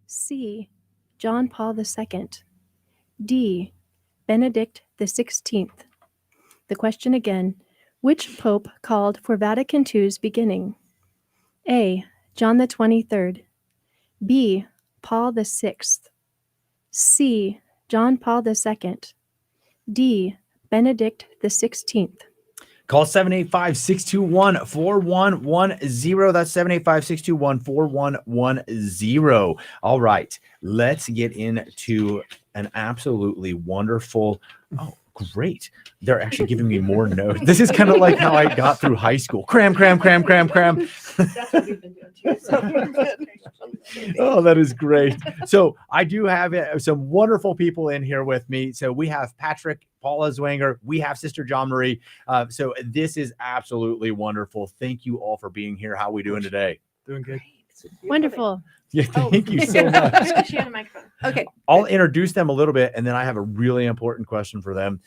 C. John Paul II. D. Benedict XVI. The question again. Which pope called for Vatican II's beginning? A. John the 23rd. B. Paul the 6th. C. John Paul II. D. Benedict the 16th. Call 785-621-4110. That's 785-621-4110. All right, let's get into an absolutely wonderful. Oh, great. They're actually giving me more notes. This is kind of like how I got through high school. Cram. That's what we've been doing too. So we're good. Oh, that is great. So I do have some wonderful people in here with me. So we have Patrick, Paula Zwanger. We have Sister John Marie. So this is absolutely wonderful. Thank you all for being here. How are we doing today? Doing good. Wonderful. Yeah, thank you so much. She had a microphone. Okay. I'll introduce them a little bit, and then I have a really important question for them.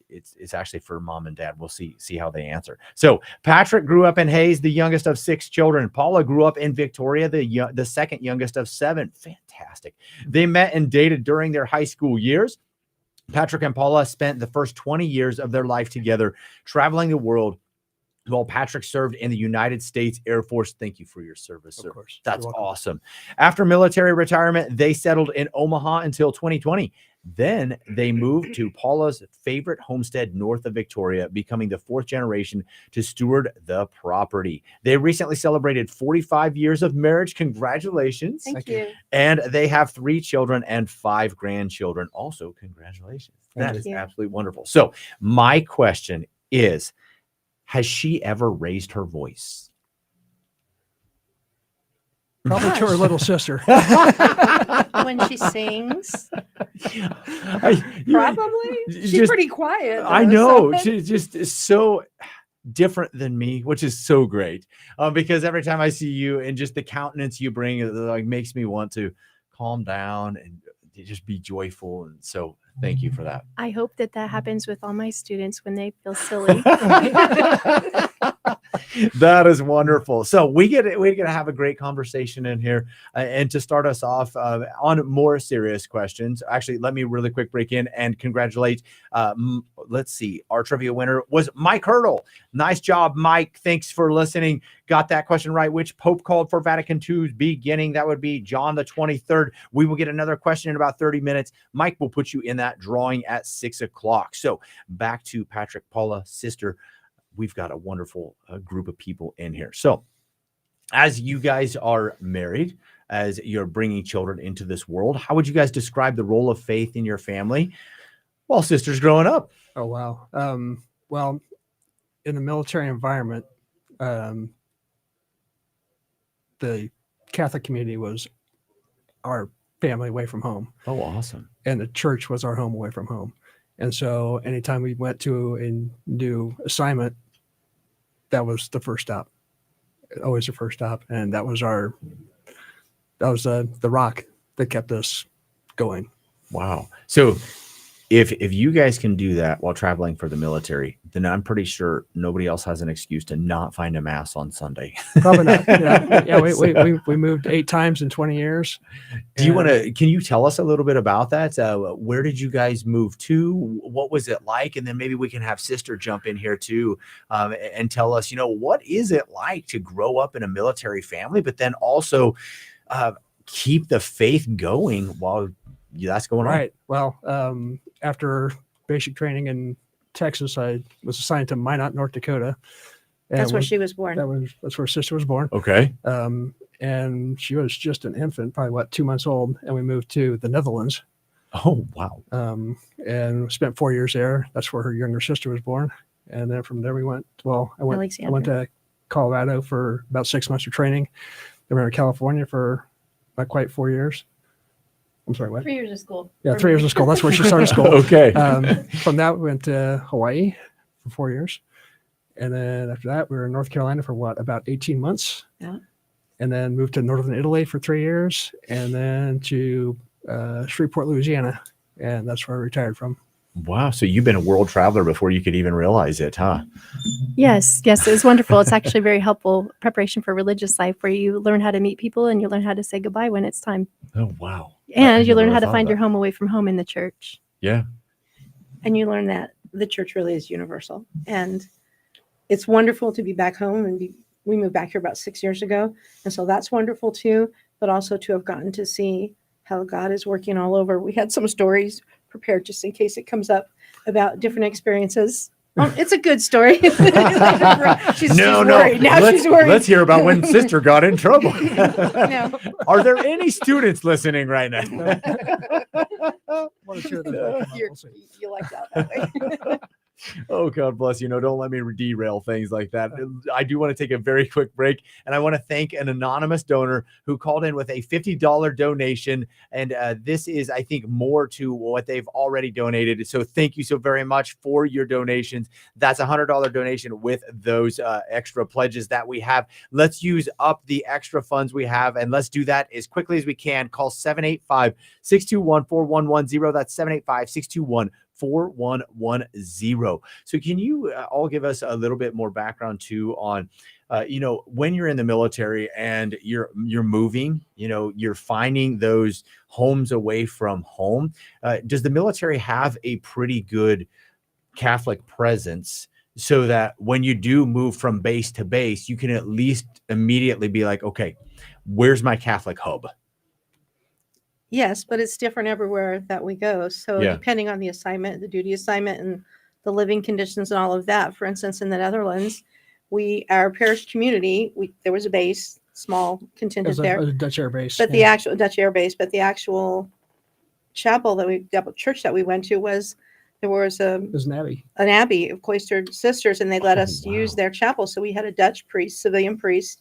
It's actually for mom and dad. We'll see how they answer. So Patrick grew up in Hayes, the youngest of 6 children. Paula grew up in Victoria, the second youngest of 7. Fantastic. They met and dated during their high school years. Patrick and Paula spent the first 20 years of their life together, traveling the world, while Patrick served in the United States Air Force. Thank you for your service, sir. Of course. That's awesome. After military retirement, they settled in Omaha until 2020. Then they moved to Paula's favorite homestead north of Victoria, becoming the 4th generation to steward the property. They recently celebrated 45 years of marriage. Congratulations. Thank you. And they have 3 children and 5 grandchildren. Also, congratulations. That Thank is you. absolutely wonderful. So my question is, has she ever raised her voice? Probably to her little sister. When she sings, Probably. probably. She's pretty quiet. I though, know. so- She just is so different than me, which is so great. Because every time I see you and just the countenance you bring, it like makes me want to calm down and just be joyful. And so thank you for that. I hope that happens with all my students when they feel silly. That is wonderful. So we're gonna have a great conversation in here, and to start us off on more serious questions. Actually, let me really quick break in and congratulate. Let's see, our trivia winner was Mike Hurdle. Nice job, Mike. Thanks for listening. Got that question right. Which pope called for Vatican II's beginning? That would be John the 23rd. We will get another question in about 30 minutes. Mike will put you in that drawing at 6 o'clock. So back to Patrick, Paula, sister. We've got a wonderful group of people in here. So as you guys are married, as you're bringing children into this world, how would you guys describe the role of faith in your family while sister's growing up? Oh, wow. Well, in the military environment, the Catholic community was our family away from home, Oh, awesome. and the church was our home away from home. And so anytime we went to a new assignment, that was the first stop, always the first stop. And that was the rock that kept us going. Wow. So if you guys can do that while traveling for the military, then I'm pretty sure nobody else has an excuse to not find a mass on Sunday. Probably not. Yeah, we moved 8 times in 20 years. Can you tell us a little bit about that? Where did you guys move to? What was it like? And then maybe we can have sister jump in here too, and tell us, what is it like to grow up in a military family, but then also keep the faith going while that's going on? Right. Well, after basic training in Texas, I was assigned to Minot, North Dakota. That's where she was born. That's where sister was born. Okay. And she was just an infant, probably 2 months old, and we moved to the Netherlands. Oh, wow. And spent 4 years there. That's where her younger sister was born. And then from there we went. I went to Colorado for about 6 months of training. Then we went to California for not quite 4 years. I'm sorry, what? 3 years of school. Yeah, 3 years of school. That's where she started school. Okay. From that, we went to Hawaii for 4 years. And then after that, we were in North Carolina for about 18 months. Yeah. And then moved to northern Italy for 3 years. And then to Shreveport, Louisiana. And that's where I retired from. Wow. So you've been a world traveler before you could even realize it, huh? Yes, yes, it's wonderful. It's actually very helpful preparation for religious life where you learn how to meet people and you learn how to say goodbye when it's time. Oh, wow. And you learn never how to thought find of your that. home away from home in the church. Yeah. And you learn that the church really is universal. And it's wonderful to be back home. And we moved back here about 6 years ago. And so that's wonderful too. But also to have gotten to see how God is working all over. We had some stories prepared just in case it comes up about different experiences. It's a good story. she's worried. Now she's worried. Let's hear about when sister got in trouble. No. Are there any students listening right now? One or two of them might come up, You're- we'll see. you like that way. Oh, God bless you. No, don't let me derail things like that. I do want to take a very quick break, and I want to thank an anonymous donor who called in with a $50 donation. And this is, I think, more to what they've already donated. So thank you so very much for your donations. That's a $100 donation with those extra pledges that we have. Let's use up the extra funds we have, and let's do that as quickly as we can. Call 785-621-4110. That's 785-621-4110. So can you all give us a little bit more background too on, when you're in the military and you're moving, you're finding those homes away from home. Does the military have a pretty good Catholic presence so that when you do move from base to base, you can at least immediately be like, okay, where's my Catholic hub? Yes, but it's different everywhere that we go. So Yeah. depending on the assignment, the duty assignment, and the living conditions and all of that. For instance, in the Netherlands, our parish community, there was a base, small It contingent was there, a Dutch air base. but the actual Dutch air base, but the actual chapel church that we went to there was It was an abbey. an abbey of cloistered sisters, and they let Oh, us wow. use their chapel. So we had a Dutch priest, civilian priest,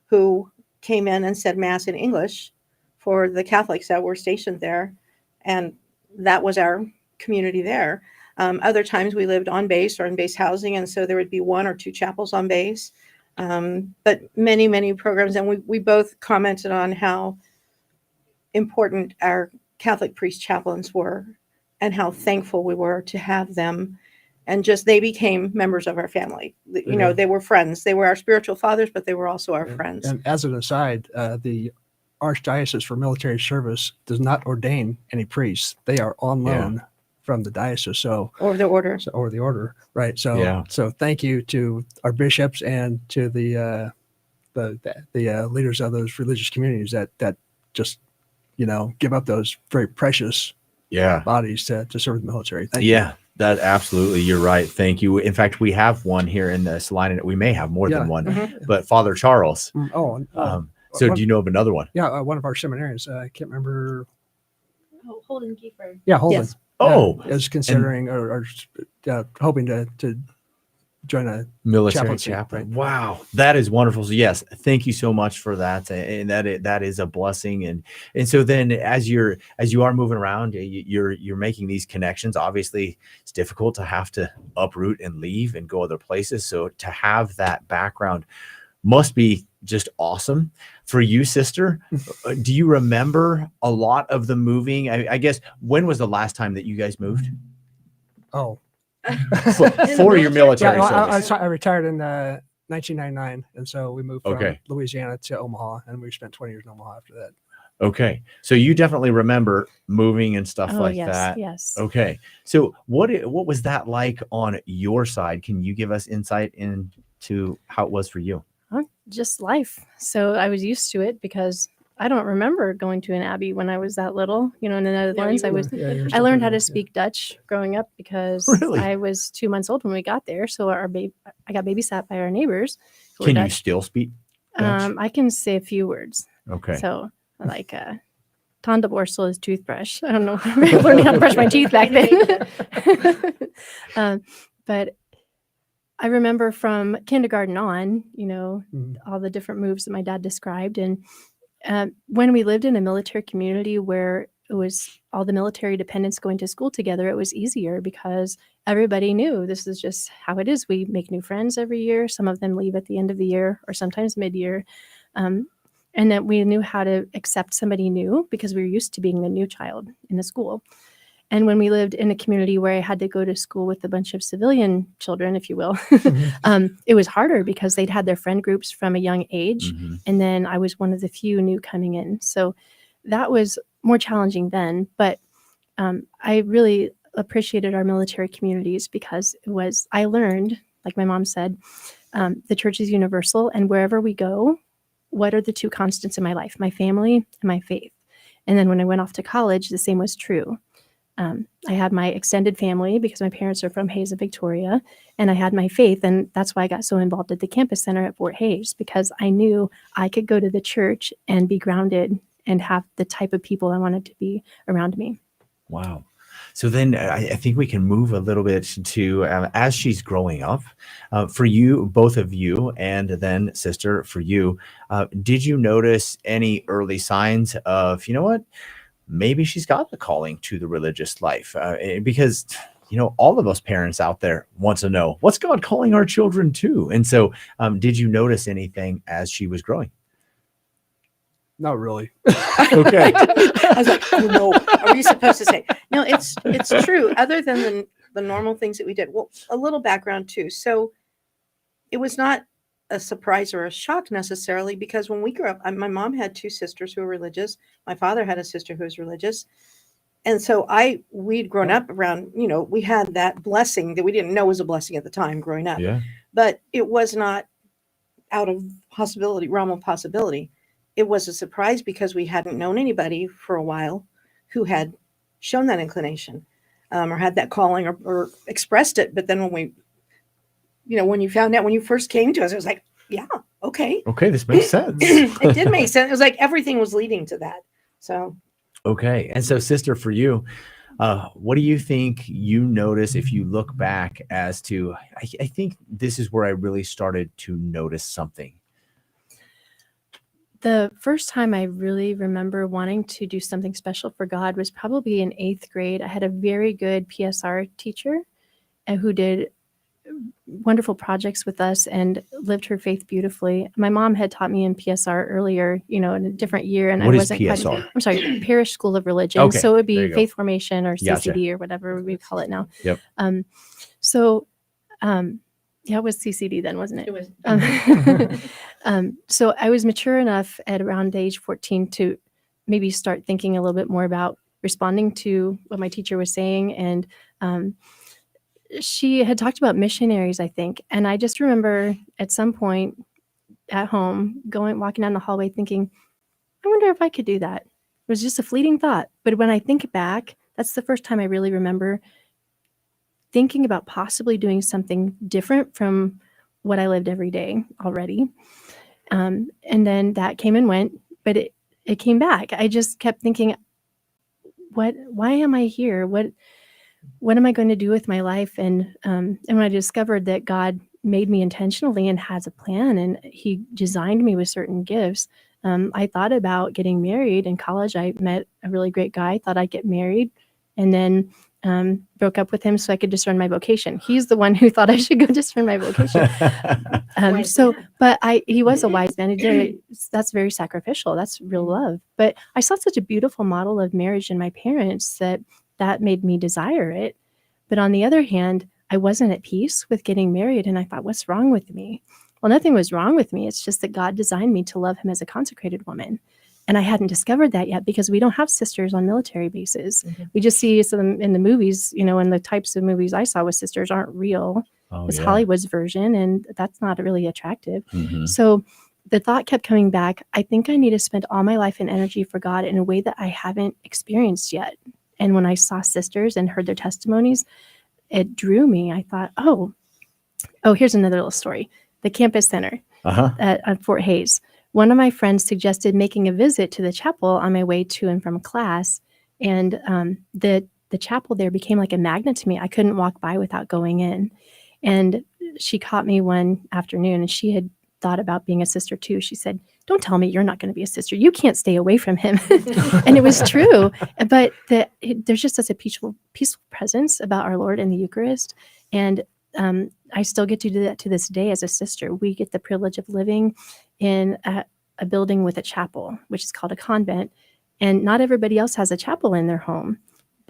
who came in and said mass in English for the Catholics that were stationed there. And that was our community there. Other times we lived on base or in base housing. And so there would be one or two chapels on base. But many, many programs. And we both commented on how important our Catholic priest chaplains were and how thankful we were to have them. And they became members of our family. They were friends. They were our spiritual fathers, but they were also our friends. And as an aside, the Archdiocese for Military Service does not ordain any priests. They are on loan from the diocese. Or the order. Or the order, right? So, Yeah. so thank you to our bishops and to the leaders of those religious communities that just give up those very precious bodies to serve the military. Thank you. Yeah, that absolutely. You're right. Thank you. In fact, we have one here in this line, and we may have more than one, Mhm. but Father Charles. So one- do you know of another one? Yeah, one of our seminarians. I can't remember. Oh, Holden Kiefer. Yeah, Holden. Yes. Oh, is considering or hoping to join a military chaplaincy, chaplain. right. Wow, that is wonderful. So yes, thank you so much for that, and that is a blessing. And so then as you are moving around, you're making these connections. Obviously, it's difficult to have to uproot and leave and go other places. So to have that background must be just awesome for you, sister. Do you remember a lot of the moving? I guess, when was the last time that you guys moved Oh, for your military yeah, service? I retired in 1999, and so we moved from Okay. Louisiana to Omaha, and we spent 20 years in Omaha after that. Okay. So you definitely remember moving and stuff like yes, that. yes. Okay. So what was that like on your side? Can you give us insight into how it was for you? Just life. So I was used to it because I don't remember going to an abbey when I was that little. In the Netherlands, I learned how to speak Dutch growing up because Really? I was 2 months old when we got there. So I got babysat by our neighbors. who were Can you Dutch. still speak Dutch? I can say a few words. Okay. So like tandenborstel is toothbrush. I don't know. I learned how to brush my teeth back then. But I remember from kindergarten on, all the different moves that my dad described. And when we lived in a military community where it was all the military dependents going to school together, it was easier because everybody knew this is just how it is. We make new friends every year. Some of them leave at the end of the year or sometimes mid-year. And that we knew how to accept somebody new because we were used to being the new child in the school. And when we lived in a community where I had to go to school with a bunch of civilian children, if you will, it was harder because they'd had their friend groups from a young age. Mm-hmm. And then I was one of the few new coming in. So that was more challenging then. But I really appreciated our military communities because I learned, like my mom said, the church is universal. And wherever we go, what are the two constants in my life? My family and my faith. And then when I went off to college, the same was true. I had my extended family because my parents are from Hayes and Victoria, and I had my faith. And that's why I got so involved at the campus center at Fort Hayes, because I knew I could go to the church and be grounded and have the type of people I wanted to be around me. Wow. So then I think we can move a little bit to as she's growing up, for you, both of you, and then sister, for you, did you notice any early signs of, you know what, maybe she's got the calling to the religious life? Because, you know, all of us parents out there want to know, what's God calling our children to? And so did you notice anything as she was growing? Not really. Okay. I was like, oh no, are we supposed to say? No, it's true. Other than the normal things that we did. Well, a little background too. So it was not a surprise or a shock necessarily, because when we grew up, my mom had two sisters who were religious. My father had a sister who was religious. And so we'd grown up around, you know, we had that blessing that we didn't know was a blessing at the time growing up. Yeah. But it was not out of realm of possibility. It was a surprise because we hadn't known anybody for a while who had shown that inclination, or had that calling, or expressed it. But then when you found out, when you first came to us, it was like, yeah, okay. Okay, this makes sense. It did make sense. It was like everything was leading to that. So. Okay. And so, sister, for you, what do you think you notice if you look back as to, I think this is where I really started to notice something? The first time I really remember wanting to do something special for God was probably in 8th grade. I had a very good PSR teacher who did wonderful projects with us and lived her faith beautifully. My mom had taught me in PSR earlier, in a different year. And What I is wasn't PSR? I'm sorry, Parish School of Religion. Okay, So it would there be you go. faith formation or Gotcha. CCD or whatever we call it now. Yep. Yeah, it was CCD then, wasn't it? It was. So I was mature enough at around age 14 to maybe start thinking a little bit more about responding to what my teacher was saying. And she had talked about missionaries, I think. And I just remember at some point at home walking down the hallway thinking, I wonder if I could do that. It was just a fleeting thought. But when I think back, that's the first time I really remember thinking about possibly doing something different from what I lived every day already. And then that came and went, but it came back. I just kept thinking, why am I here? What am I going to do with my life? And when I discovered that God made me intentionally and has a plan, and he designed me with certain gifts, I thought about getting married. In college, I met a really great guy, thought I'd get married, and then broke up with him so I could discern my vocation. He's the one who thought I should go discern my vocation. He was a wise man. He did it. That's very sacrificial. That's real love. But I saw such a beautiful model of marriage in my parents that made me desire it. But on the other hand, I wasn't at peace with getting married. And I thought, what's wrong with me? Well, nothing was wrong with me. It's just that God designed me to love him as a consecrated woman. And I hadn't discovered that yet because we don't have sisters on military bases. Mm-hmm. We just see some in the movies, and the types of movies I saw with sisters aren't real. It's Hollywood's version, and that's not really attractive. Mm-hmm. So the thought kept coming back. I think I need to spend all my life and energy for God in a way that I haven't experienced yet. And when I saw sisters and heard their testimonies, it drew me. I thought, oh, here's another little story. The campus center at Fort Hayes. One of my friends suggested making a visit to the chapel on my way to and from class. And the chapel there became like a magnet to me. I couldn't walk by without going in. And she caught me one afternoon, and she had thought about being a sister too. She said, don't tell me you're not going to be a sister. You can't stay away from him. And it was true. But there's just such a peaceful presence about our Lord in the Eucharist. And I still get to do that to this day as a sister. We get the privilege of living in a building with a chapel, which is called a convent. And not everybody else has a chapel in their home.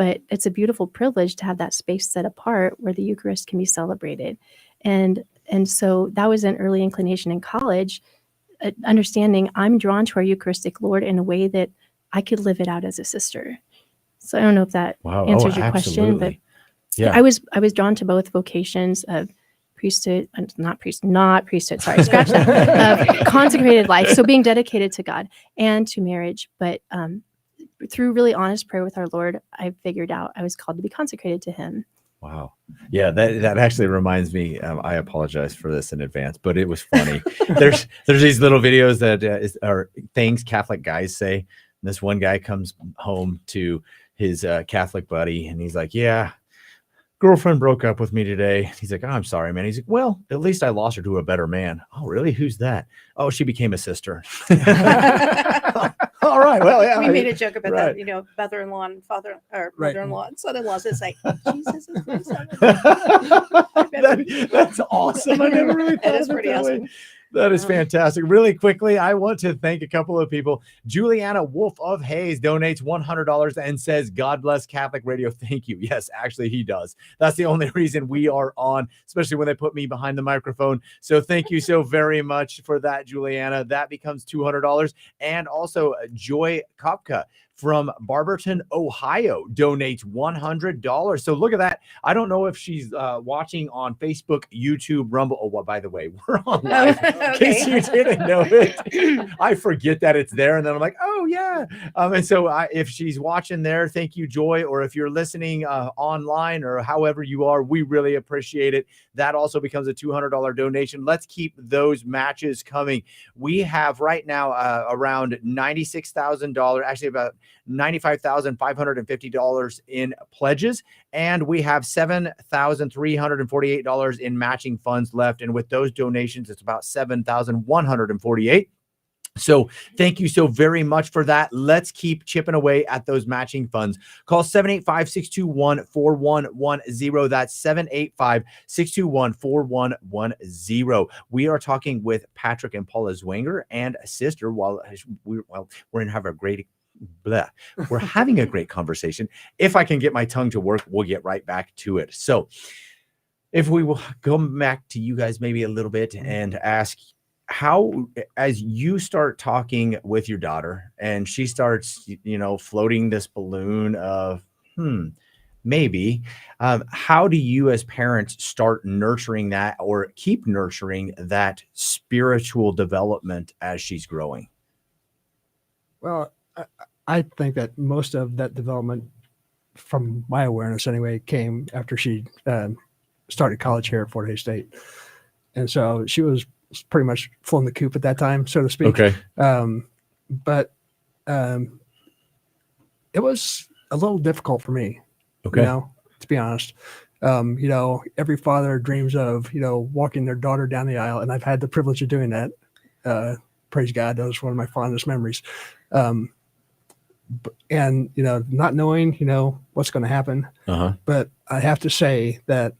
but it's a beautiful privilege to have that space set apart where the Eucharist can be celebrated. And so that was an early inclination in college, understanding I'm drawn to our Eucharistic Lord in a way that I could live it out as a sister. So I don't know if that answers your question, but yeah, I was drawn to both vocations of priesthood, not priesthood, sorry, scratch that, of consecrated life. So being dedicated to God and to marriage. But through really honest prayer with our Lord, I figured out I was called to be consecrated to him. Wow. Yeah, that actually reminds me. I apologize for this in advance, but it was funny. there's these little videos that are things Catholic guys say. And this one guy comes home to his Catholic buddy, and he's like, "Yeah, girlfriend broke up with me today." He's like, "Oh, I'm sorry, man." He's like, "Well, at least I lost her to a better man." "Oh, really? Who's that?" "Oh, she became a sister." All right. Well, yeah. We made a joke about that, mother-in-law and father, or mother-in-law and son-in-laws. It's like, Jesus is my son-in-law. That's awesome. I never really thought That is of it pretty that way. awesome. That is fantastic. Really quickly, I want to thank a couple of people. Juliana Wolf of Hayes donates $100 and says, "God bless Catholic Radio." Thank you. Yes, actually, he does. That's the only reason we are on, especially when they put me behind the microphone. So thank you so very much for that, Juliana. That becomes $200. And also Joy Kopka from Barberton, Ohio donates $100. So look at that. I don't know if she's watching on Facebook, YouTube, Rumble. Oh, well, by the way, we're on live. In case you didn't know it. I forget that it's there. And then I'm like, oh, yeah. And so if she's watching there, thank you, Joy. Or if you're listening online or however you are, we really appreciate it. That also becomes a $200 donation. Let's keep those matches coming. We have right now around $96,000, actually about $95,550 in pledges, and we have $7,348 in matching funds left. And with those donations, it's about $7,148. So thank you so very much for that. Let's keep chipping away at those matching funds. Call 785-621-4110. That's 785-621-4110. We are talking with Patrick and Paula Zwanger and sister while we're going to have a great we're having a great conversation. If I can get my tongue to work, we'll get right back to it. So if we will go back to you guys maybe a little bit and ask how, as you start talking with your daughter and she starts, floating this balloon of, maybe, how do you as parents start nurturing that or keep nurturing that spiritual development as she's growing? Well, I think that most of that development, from my awareness anyway, came after she started college here at Fort Hays State. And so she was pretty much full in the coop at that time, so to speak. Okay. But it was a little difficult for me, okay, to be honest. Every father dreams of, walking their daughter down the aisle, and I've had the privilege of doing that. Praise God, that was one of my fondest memories. And not knowing what's going to happen, but I have to say that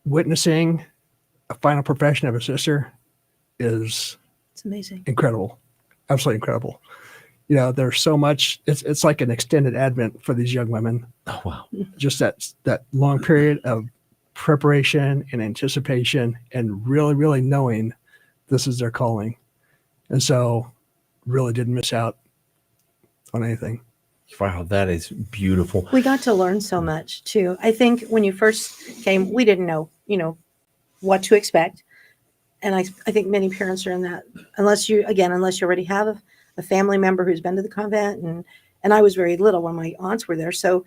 witnessing a final profession of a sister it's amazing, incredible, absolutely incredible. There's so much. It's like an extended Advent for these young women. Oh wow! Just that long period of preparation and anticipation, and really, really knowing this is their calling, and so really didn't miss out on anything. Wow, that is beautiful. We got to learn so much too. I think when you first came, we didn't know, what to expect. And I think many parents are in that, unless you already have a family member who's been to the convent. And I was very little when my aunts were there. So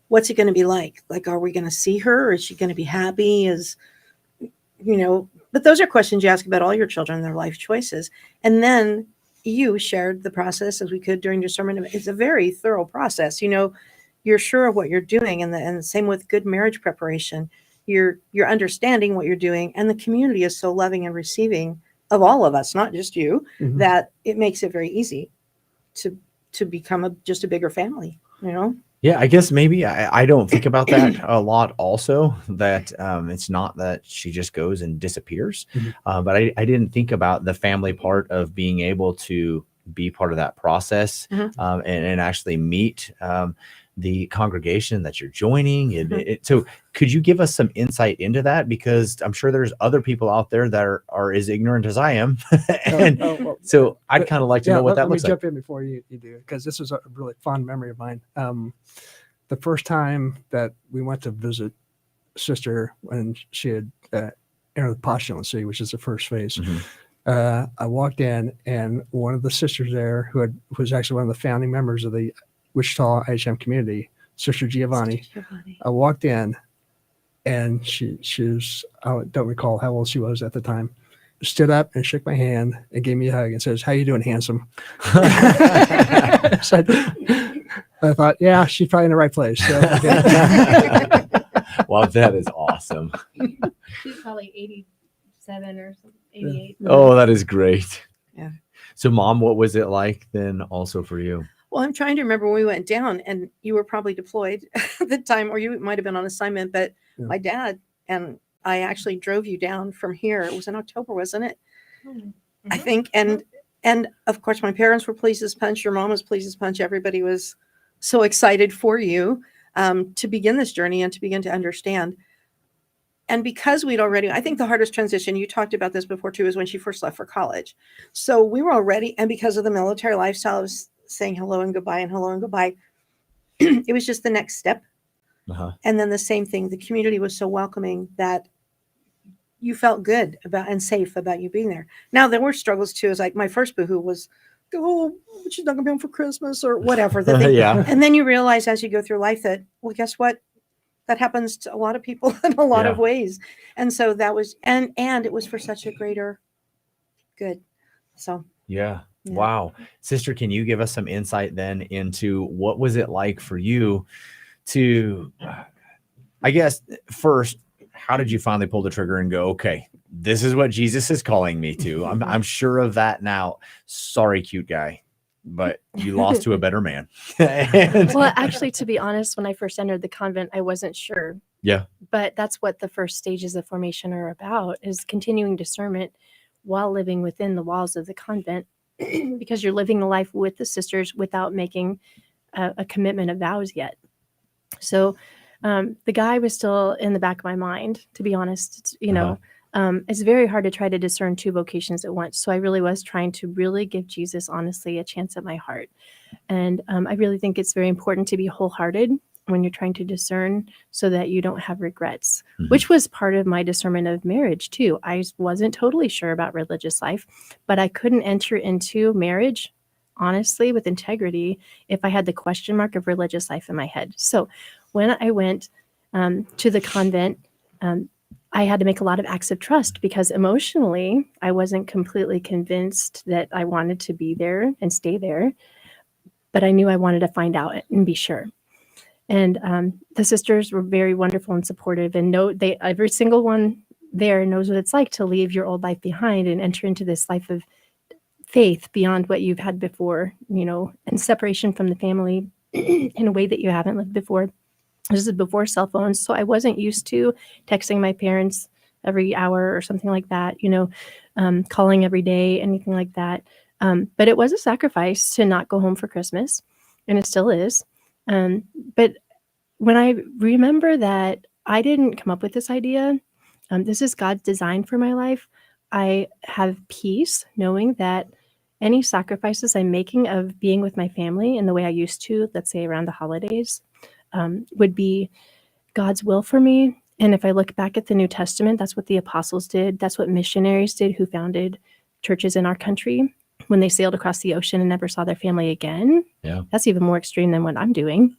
what's it going to be like? Like, are we going to see her? Or is she going to be happy? But those are questions you ask about all your children and their life choices. And then you shared the process as we could during your sermon. It's a very thorough process. You're sure of what you're doing, and the same with good marriage preparation. You're understanding what you're doing, and the community is so loving and receiving of all of us, not just you, that it makes it very easy to become just a bigger family. Yeah, I guess maybe I don't think about that a lot also, that it's not that she just goes and disappears. But I didn't think about the family part of being able to be part of that process, Mhm. and actually meet the congregation that you're joining. So could you give us some insight into that? Because I'm sure there's other people out there that are as ignorant as I am. And well, so I'd kind of like to know what that let looks me like. jump in before you do, because this is a really fond memory of mine. The first time that we went to visit sister when she had entered the postulancy, which is the first phase, I walked in, and one of the sisters there, who was actually one of the founding members of the Wichita IHM community, Sister Giovanni. I walked in, and she was, I don't recall how old she was at the time, stood up and shook my hand and gave me a hug and says, "How you doing, handsome?" So I thought, yeah, she's probably in the right place. So, okay. Wow, that is awesome. She's probably 87 or something, 88. Oh, that is great. Yeah. So Mom, what was it like then also for you? Well, I'm trying to remember when we went down, and you were probably deployed at the time, or you might have been on assignment, but Yeah. my dad and I actually drove you down from here. It was in October, wasn't it? I think. And of course, my parents were pleased as punch. Your mom was pleased as punch. Everybody was so excited for you to begin this journey and to begin to understand. And because we'd already, I think the hardest transition, you talked about this before too, is when she first left for college. So we were already, and because of the military lifestyle of saying hello and goodbye and hello and goodbye, it was just the next step. And then the same thing, the community was so welcoming that you felt good about and safe about you being there. Now there were struggles too. It's like my first boohoo was, oh, she's not gonna be home for Christmas or whatever. The thing. Yeah. And then you realize as you go through life that, well, guess what? That happens to a lot of people in a lot of ways. And so that was, and it was for such a greater good. So. Yeah. Wow. Sister, can you give us some insight then into what was it like for you to, I guess, first, how did you finally pull the trigger and go, okay, this is what Jesus is calling me to? I'm sure of that now. Sorry, cute guy, but you lost to a better man. Well, actually, to be honest, when I first entered the convent, I wasn't sure. Yeah. But that's what the first stages of formation are about, is continuing discernment while living within the walls of the convent, because you're living the life with the sisters without making a commitment of vows yet. So the guy was still in the back of my mind, to be honest. It's very hard to try to discern two vocations at once. So I really was trying to really give Jesus, honestly, a chance at my heart. And I really think it's very important to be wholehearted when you're trying to discern, so that you don't have regrets, which was part of my discernment of marriage too. I wasn't totally sure about religious life, but I couldn't enter into marriage, honestly, with integrity if I had the question mark of religious life in my head. So when I went to the convent, I had to make a lot of acts of trust, because emotionally, I wasn't completely convinced that I wanted to be there and stay there, but I knew I wanted to find out and be sure. And the sisters were very wonderful and supportive, and every single one there knows what it's like to leave your old life behind and enter into this life of faith beyond what you've had before, and separation from the family in a way that you haven't lived before. This is before cell phones, so I wasn't used to texting my parents every hour or something like that, calling every day, anything like that. But it was a sacrifice to not go home for Christmas, and it still is. But when I remember that I didn't come up with this idea, this is God's design for my life, I have peace knowing that any sacrifices I'm making of being with my family in the way I used to, let's say around the holidays, would be God's will for me. And if I look back at the New Testament, that's what the apostles did. That's what missionaries did who founded churches in our country when they sailed across the ocean and never saw their family again. Yeah. That's even more extreme than what I'm doing.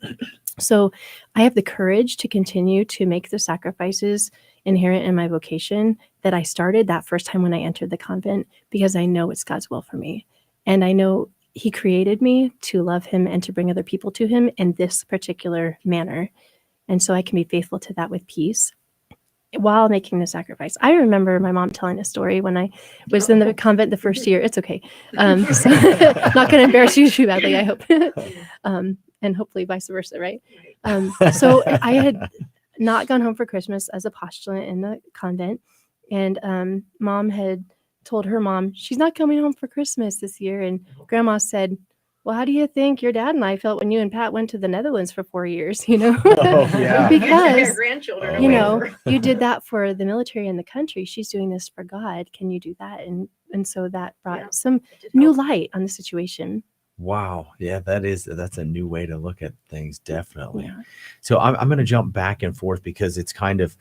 So I have the courage to continue to make the sacrifices inherent in my vocation that I started that first time when I entered the convent, because I know it's God's will for me. And I know He created me to love Him and to bring other people to Him in this particular manner. And so I can be faithful to that with peace while making the sacrifice. I remember my mom telling a story when I was in the convent the first year. It's okay. So not going to embarrass you too badly, I hope. And hopefully vice versa, right? So I had not gone home for Christmas as a postulant in the convent. And Mom had told her mom she's not coming home for Christmas this year. And grandma said, well, how do you think your dad and I felt when you and Pat went to the Netherlands for 4 years, you know? Oh, yeah. Because, grandchildren you away know, for- you did that for the military and the country. She's doing this for God. Can you do that? And so that brought Yeah, some it did new help. light on the situation. Wow. Yeah, that's a new way to look at things. Definitely. Yeah. So I'm going to jump back and forth because it's kind of,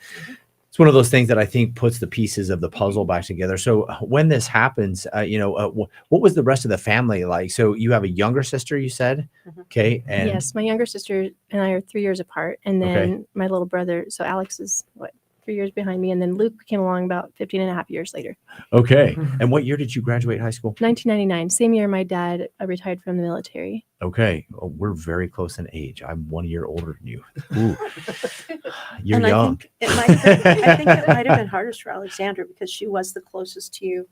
it's one of those things that I think puts the pieces of the puzzle back together. So when this happens, what was the rest of the family like? So you have a younger sister, you said? Mhm. Okay. And Yes, my younger sister and I are 3 years apart. And then Okay. my little brother, so Alex is 3 years behind me. And then Luke came along about 15 and a half years later. okay. And what year did you graduate high school? 1999, same year my dad retired from the military. Okay. Oh, we're very close in age. I'm 1 year older than you. Ooh. You're And young. I think it might have been hardest for Alexandra because she was the closest to you,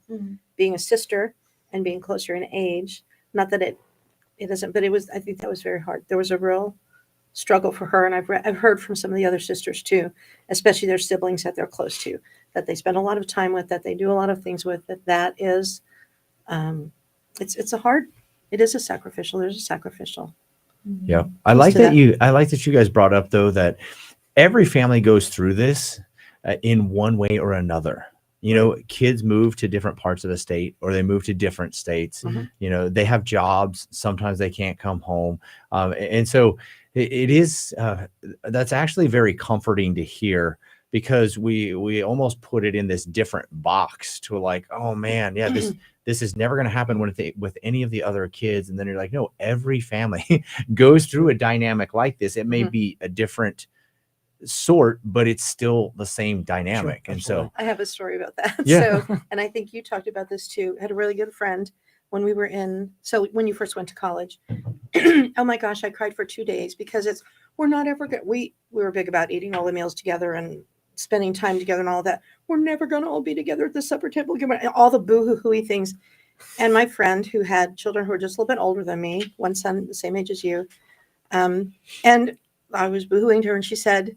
being a sister and being closer in age. Not that it isn't, but I think that was very hard. There was a real struggle for her. And I've heard from some of the other sisters too, especially their siblings that they're close to, that they spend a lot of time with, that they do a lot of things with, that is, it is a sacrificial. There's a sacrificial. Yeah. I Piece like to that that. I like that you guys brought up though, that every family goes through this in one way or another. You know, kids move to different parts of the state or they move to different states. Mhm. You know, they have jobs. Sometimes they can't come home. And so it is, that's actually very comforting to hear because we almost put it in this different box to like, oh man, yeah, this is never going to happen with any of the other kids. And then you're like, no, every family goes through a dynamic like this. It may Mhm. be a different sort, but it's still the same dynamic. Sure, and so, I have a story about that. Yeah. So, and I think you talked about this too. I had a really good friend when we were when you first went to college. Oh my gosh, I cried for 2 days because we're not ever going we were big about eating all the meals together and spending time together and all that. We're never going to all be together at the supper table, all the boo-hoo-hooey things. And my friend who had children who were just a little bit older than me, one son the same age as you, and I was boo-hooing to her and she said,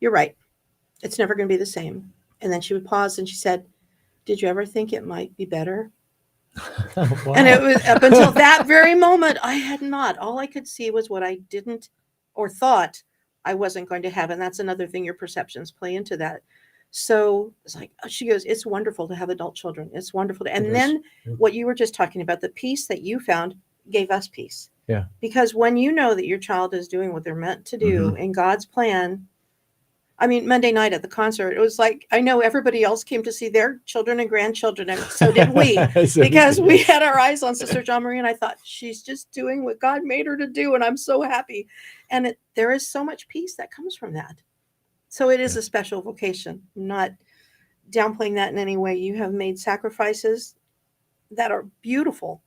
you're right. It's never going to be the same. And then she would pause and she said, did you ever think it might be better? Wow. And it was up until that very moment, I had not. All I could see was what I didn't or thought I wasn't going to have. And that's another thing, your perceptions play into that. So it's like, she goes, it's wonderful to have adult children. It's wonderful. It And is. then Yeah. what you were just talking about, the peace that you found gave us peace. Yeah. Because when you know that your child is doing what they're meant to do in God's plan, I mean, Monday night at the concert, it was like, I know everybody else came to see their children and grandchildren, and so did we, because we had our eyes on Sister John Marie, and I thought, she's just doing what God made her to do, and I'm so happy. And there is so much peace that comes from that. So it is a special vocation. I'm not downplaying that in any way. You have made sacrifices that are beautiful,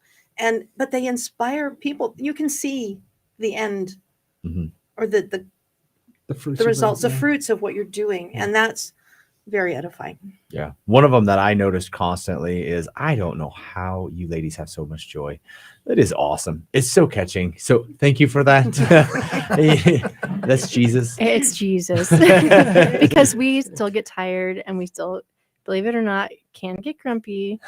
but they inspire people. You can see the end or the fruits the of results, it, the yeah. fruits of what you're doing. And that's very edifying. Yeah. One of them that I noticed constantly is I don't know how you ladies have so much joy. It is awesome. It's so catching. So thank you for that. That's Jesus. It's Jesus. Because we still get tired and we still, believe it or not, can get grumpy.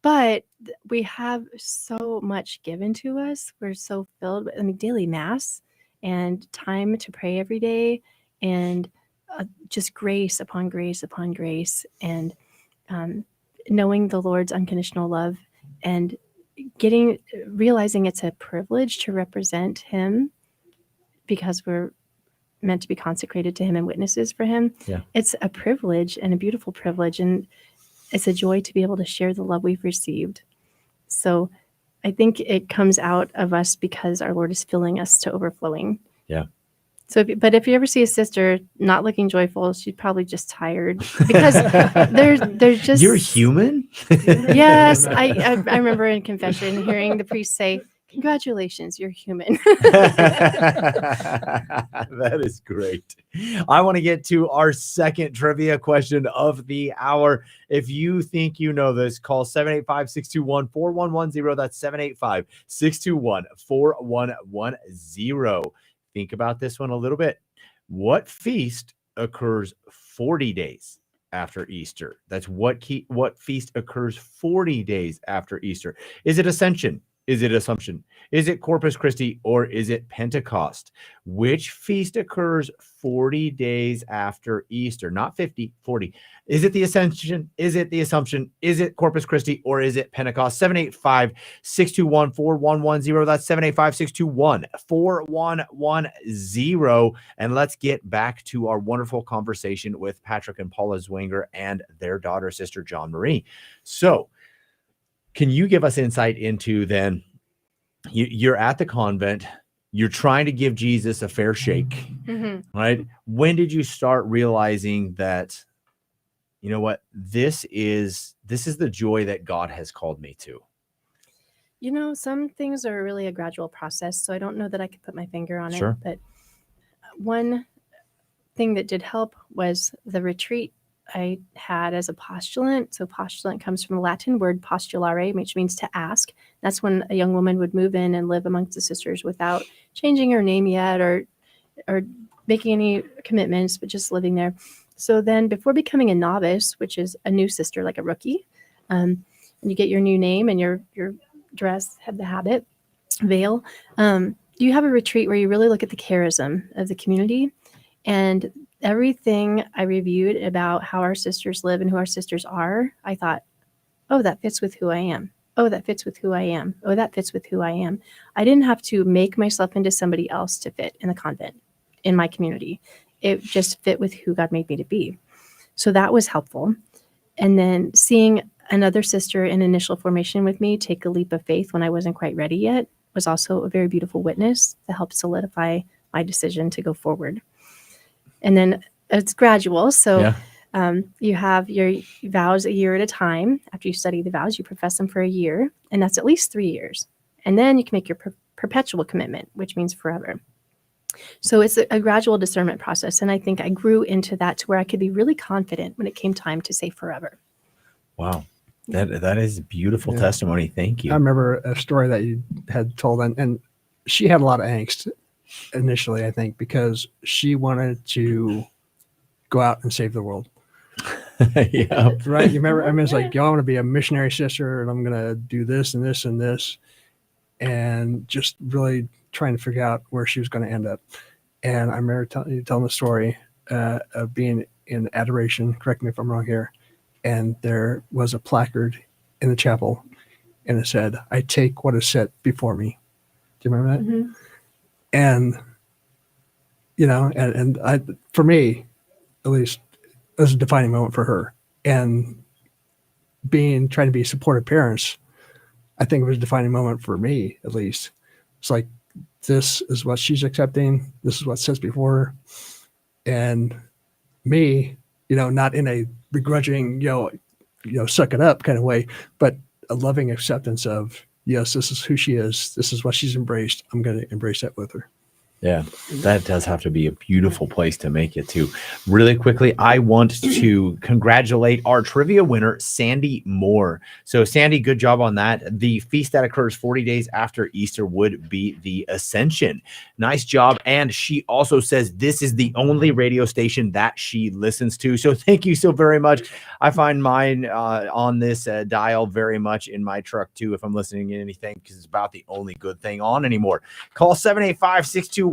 But we have so much given to us. We're so filled with daily mass and time to pray every day and just grace upon grace upon grace and knowing the Lord's unconditional love and realizing it's a privilege to represent him because we're meant to be consecrated to him and witnesses for him. Yeah. It's a privilege and a beautiful privilege. And it's a joy to be able to share the love we've received. So I think it comes out of us because our Lord is filling us to overflowing. Yeah. So, if you ever see a sister not looking joyful, she's probably just tired because there's just. You're human? Yes. I remember in confession hearing the priest say, congratulations, you're human. That is great. I want to get to our second trivia question of the hour. If you think you know this, call 785-621-4110. That's 785-621-4110. Think about this one a little bit. What feast occurs 40 days after Easter? That's what feast occurs 40 days after Easter? Is it Ascension? Is it Assumption? Is it Corpus Christi, or is it Pentecost? Which feast occurs 40 days after Easter? Not 50, 40. Is it the Ascension? Is it the Assumption? Is it Corpus Christi, or is it Pentecost? 785-621-4110. That's 785-621-4110. And let's get back to our wonderful conversation with Patrick and Paula Zwinger and their daughter, Sister John Marie. So, can you give us insight into then, you're at the convent, you're trying to give Jesus a fair shake, right? When did you start realizing that, you know what, this is the joy that God has called me to? You know, some things are really a gradual process, so I don't know that I could put my finger on Sure. it. But one thing that did help was the retreat I had as a postulant. So postulant comes from the Latin word postulare, which means to ask. That's when a young woman would move in and live amongst the sisters without changing her name yet or making any commitments, but just living there. So then before becoming a novice, which is a new sister, like a rookie, and you get your new name and your dress, have the habit, veil, you have a retreat where you really look at the charism of the community. And everything I reviewed about how our sisters live and who our sisters are, I thought, oh, that fits with who I am. Oh, that fits with who I am. Oh, that fits with who I am. I didn't have to make myself into somebody else to fit in the convent, in my community. It just fit with who God made me to be. So that was helpful. And then seeing another sister in initial formation with me take a leap of faith when I wasn't quite ready yet was also a very beautiful witness that helped solidify my decision to go forward. And then it's gradual. So you have your vows a year at a time. After you study the vows, you profess them for a year, and that's at least 3 years. And then you can make your perpetual commitment, which means forever. So it's a gradual discernment process. And I think I grew into that to where I could be really confident when it came time to say forever. Wow. That is a beautiful testimony. Thank you. I remember a story that you had told, and she had a lot of angst initially, I think, because she wanted to go out and save the world. Yeah. Right. You remember? I mean, it's like, I want to be a missionary sister, and I'm going to do this and this and this, and just really trying to figure out where she was going to end up. And I remember telling the story of being in adoration. Correct me if I'm wrong here. And there was a placard in the chapel, and it said, "I take what is set before me." Do you remember that? Mm-hmm. And, and I, for me, at least, it was a defining moment for her. And trying to be supportive parents, I think it was a defining moment for me, at least. It's like, this is what she's accepting. This is what sits before her. And me, not in a begrudging, suck it up kind of way, but a loving acceptance of, yes, this is who she is. This is what she's embraced. I'm going to embrace that with her. Yeah, that does have to be a beautiful place to make it to. Really quickly, I want to congratulate our trivia winner, Sandy Moore. So Sandy, good job on that. The feast that occurs 40 days after Easter would be the Ascension. Nice job. And she also says this is the only radio station that she listens to. So thank you so very much. I find mine on this dial very much in my truck too, if I'm listening to anything, because it's about the only good thing on anymore. Call 785-621-4110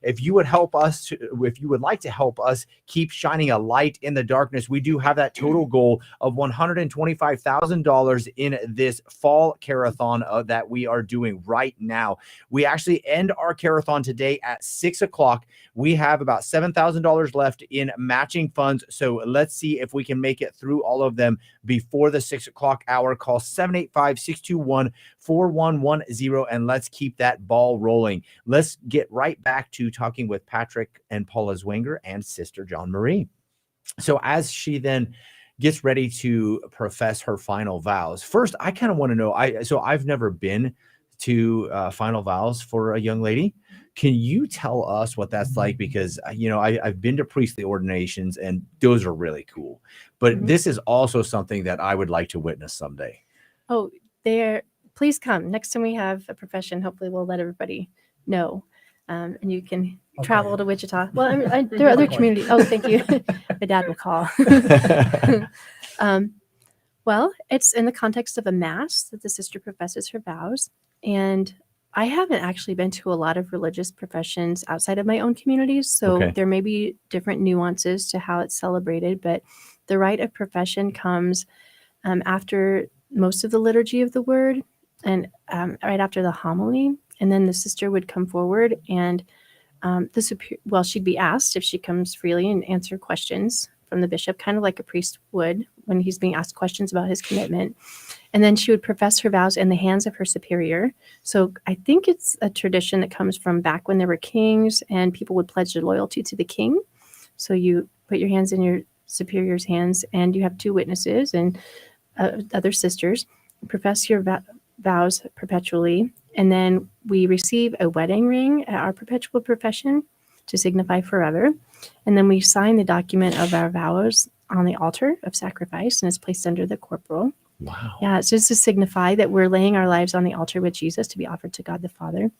if you would help us if you would like to help us keep shining a light in the darkness. We do have that total goal of $125,000 in this fall carathon that we are doing right now. We actually end our carathon today at 6:00. We have about $7,000 left in matching funds, so let's see if we can make it through all of them before the 6:00 hour. Call 785-621-4110 and let's keep that ball rolling. Let's get right back to talking with Patrick and Paula Zwinger and Sister John Marie. So as she then gets ready to profess her final vows, first, I kind of want to know, I've never been to final vows for a young lady. Can you tell us what that's like? Because, I've been to priestly ordinations and those are really cool. But this is also something that I would like to witness someday. Oh, please come. Next time we have a profession, hopefully we'll let everybody know. and you can I'll travel call to you. Wichita. Well, there are other I'll call you. communities. Oh, thank you. My dad will call. Well, it's in the context of a mass that the sister professes her vows. And I haven't actually been to a lot of religious professions outside of my own communities. So Okay. there may be different nuances to how it's celebrated, but the rite of profession comes after most of the liturgy of the word and right after the homily. And then the sister would come forward and she'd be asked if she comes freely and answer questions from the bishop, kind of like a priest would when he's being asked questions about his commitment. And then she would profess her vows in the hands of her superior. So I think it's a tradition that comes from back when there were kings and people would pledge their loyalty to the king. So you put your hands in your superior's hands and you have two witnesses and other sisters, profess your vows perpetually. And then we receive a wedding ring at our perpetual profession to signify forever. And then we sign the document of our vows on the altar of sacrifice and it's placed under the corporal. Wow. Yeah, it's just to signify that we're laying our lives on the altar with Jesus to be offered to God the Father.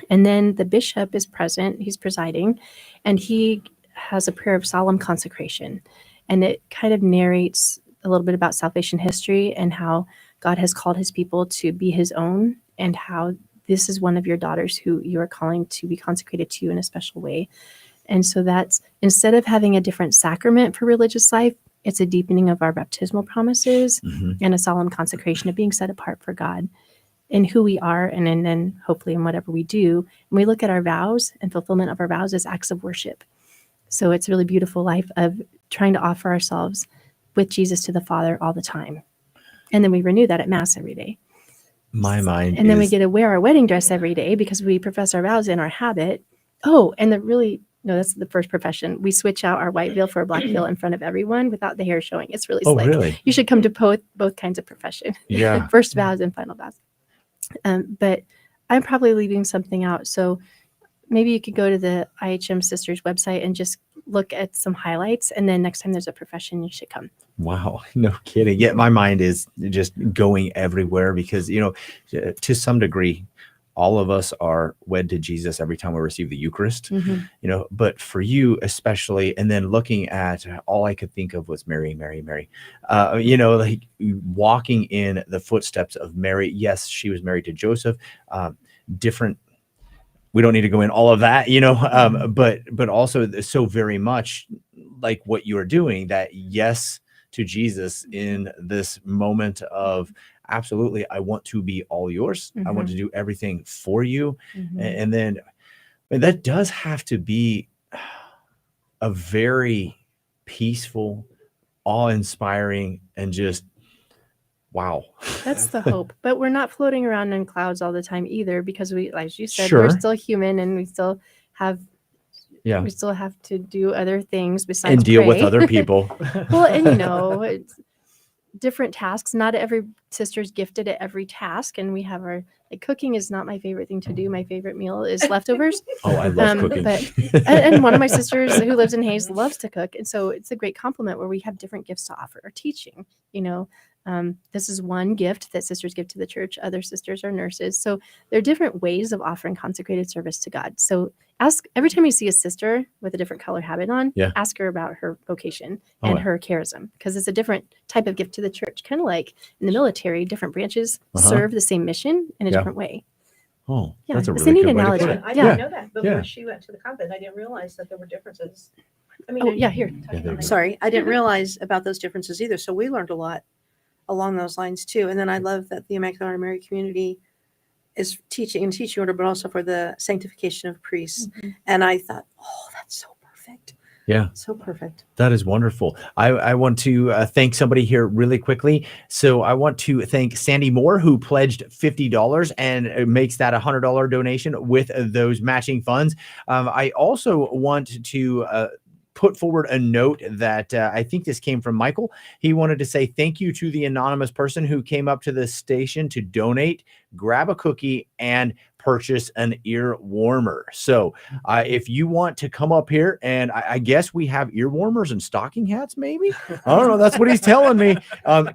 And then the bishop is present, he's presiding, and he has a prayer of solemn consecration. And it kind of narrates a little bit about salvation history and how God has called his people to be his own and how this is one of your daughters who you are calling to be consecrated to you in a special way. And so that's, instead of having a different sacrament for religious life, it's a deepening of our baptismal promises and a solemn consecration of being set apart for God in who we are and then hopefully in whatever we do. And we look at our vows and fulfillment of our vows as acts of worship. So it's a really beautiful life of trying to offer ourselves with Jesus to the Father all the time. And then we renew that at Mass every day. My mind and then we get to wear our wedding dress every day because we profess our vows in our habit. Oh, and that's the first profession. We switch out our white veil for a black veil in front of everyone without the hair showing. It's really slick. Really? You should come to both kinds of profession. Yeah. First vows and final vows. But I'm probably leaving something out. So maybe you could go to the IHM Sisters website and just look at some highlights. And then next time there's a profession, you should come. Wow. No kidding. Yeah. My mind is just going everywhere because, to some degree, all of us are wed to Jesus every time we receive the Eucharist, but for you especially, and then looking at all I could think of was Mary, Mary, Mary, like walking in the footsteps of Mary. Yes, she was married to Joseph, different. We don't need to go in all of that, but also so very much like what you are doing, that yes to Jesus in this moment of absolutely, I want to be all yours. I want to do everything for you. And then that does have to be a very peaceful, awe-inspiring, and just wow. That's the hope. But we're not floating around in clouds all the time either, because we, like you said, Sure. we're still human and we still have to do other things besides and deal with pray. other people. Well, and it's different tasks. Not every sister's gifted at every task. And we have cooking is not my favorite thing to do. My favorite meal is leftovers. Oh, I love cooking. And one of my sisters who lives in Hayes loves to cook. And so it's a great compliment where we have different gifts to offer, or teaching, this is one gift that sisters give to the church. Other sisters are nurses. So there are different ways of offering consecrated service to God. So ask every time you see a sister with a different color habit on, ask her about her vocation and her charism, because it's a different type of gift to the church. Kind of like in the military, different branches serve the same mission in a different way. Oh, yeah, that's a it's really a neat good way to analogy. put it. I didn't know that before she went to the convent. I didn't realize that there were differences. Here. Sorry, I didn't realize about those differences either. So we learned a lot along those lines too. And then I love that the Immaculate Heart of Mary community is teaching order, but also for the sanctification of priests. And I thought, oh, that's so perfect. Yeah. So perfect. That is wonderful. I want to thank somebody here really quickly. So I want to thank Sandy Moore, who pledged $50 and makes that a $100 donation with those matching funds. I also want to put forward a note that I think this came from Michael. He wanted to say thank you to the anonymous person who came up to the station to donate, grab a cookie, and purchase an ear warmer. So if you want to come up here, and I guess we have ear warmers and stocking hats, maybe. I don't know. That's what he's telling me.